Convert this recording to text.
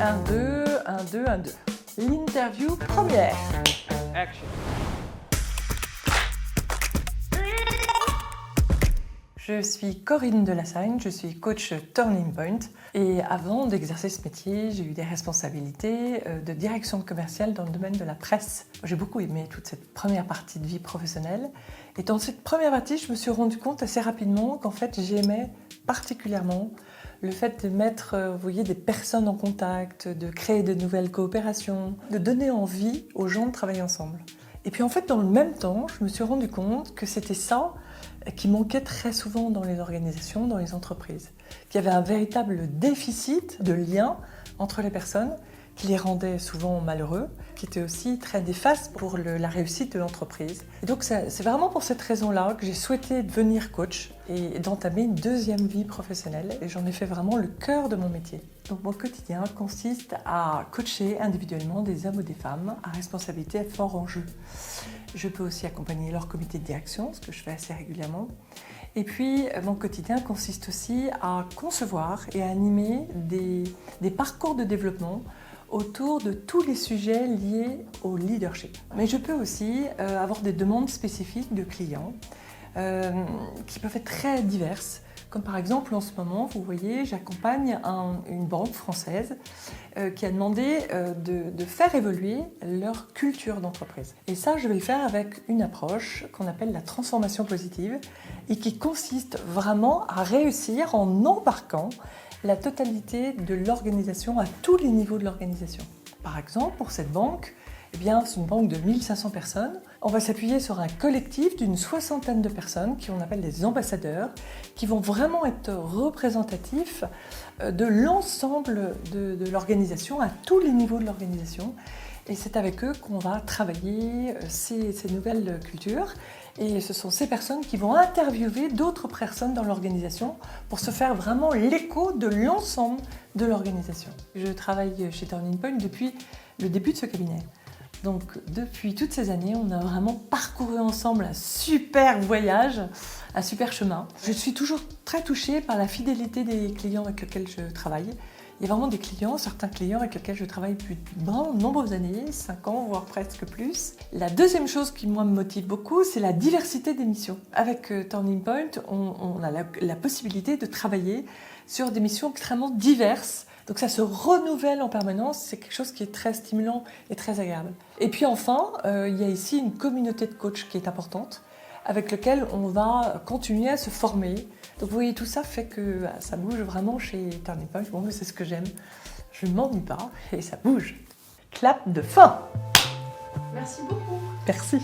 1, 2, 1, 2, 1, 2. L'interview première. Action. Je suis Corinne Delassagne, je suis coach Turning Point et avant d'exercer ce métier, j'ai eu des responsabilités de direction commerciale dans le domaine de la presse. J'ai beaucoup aimé toute cette première partie de vie professionnelle et dans cette première partie, je me suis rendu compte assez rapidement qu'en fait, j'aimais particulièrement le fait de mettre, vous voyez, des personnes en contact, de créer de nouvelles coopérations, de donner envie aux gens de travailler ensemble. Et puis en fait, dans le même temps, je me suis rendu compte que c'était ça qui manquait très souvent dans les organisations, dans les entreprises. Qu'il y avait un véritable déficit de lien entre les personnes qui les rendait souvent malheureux, qui était aussi très néfaste pour la réussite de l'entreprise. Et donc c'est vraiment pour cette raison-là que j'ai souhaité devenir coach et d'entamer une deuxième vie professionnelle. Et j'en ai fait vraiment le cœur de mon métier. Donc mon quotidien consiste à coacher individuellement des hommes ou des femmes à responsabilité et fort enjeu. Je peux aussi accompagner leur comité de direction, ce que je fais assez régulièrement. Et puis, mon quotidien consiste aussi à concevoir et à animer des parcours de développement autour de tous les sujets liés au leadership. Mais je peux aussi avoir des demandes spécifiques de clients qui peuvent être très diverses. Comme par exemple, en ce moment, vous voyez, j'accompagne une banque française qui a demandé de faire évoluer leur culture d'entreprise. Et ça, je vais le faire avec une approche qu'on appelle la transformation positive et qui consiste vraiment à réussir en embarquant la totalité de l'organisation à tous les niveaux de l'organisation. Par exemple, pour cette banque, eh bien, c'est une banque de 1500 personnes. On va s'appuyer sur un collectif d'une 60aine de personnes qu'on appelle des ambassadeurs, qui vont vraiment être représentatifs de l'ensemble de l'organisation, à tous les niveaux de l'organisation. Et c'est avec eux qu'on va travailler ces nouvelles cultures. Et ce sont ces personnes qui vont interviewer d'autres personnes dans l'organisation pour se faire vraiment l'écho de l'ensemble de l'organisation. Je travaille chez Turning Point depuis le début de ce cabinet. Donc depuis toutes ces années, on a vraiment parcouru ensemble un super voyage, un super chemin. Je suis toujours très touchée par la fidélité des clients avec lesquels je travaille. Il y a vraiment des clients, certains clients avec lesquels je travaille depuis de nombreuses années, 5 ans, voire presque plus. La deuxième chose qui, moi, me motive beaucoup, c'est la diversité des missions. Avec Turning Point, on a la possibilité de travailler sur des missions extrêmement diverses. Donc ça se renouvelle en permanence, c'est quelque chose qui est très stimulant et très agréable. Et puis enfin, il y a ici une communauté de coachs qui est importante, avec laquelle on va continuer à se former. Donc vous voyez, tout ça fait que ça bouge vraiment chez Turning Point. Bon, c'est ce que j'aime. Je ne m'ennuie pas et ça bouge. Clap de fin. Merci beaucoup. Merci.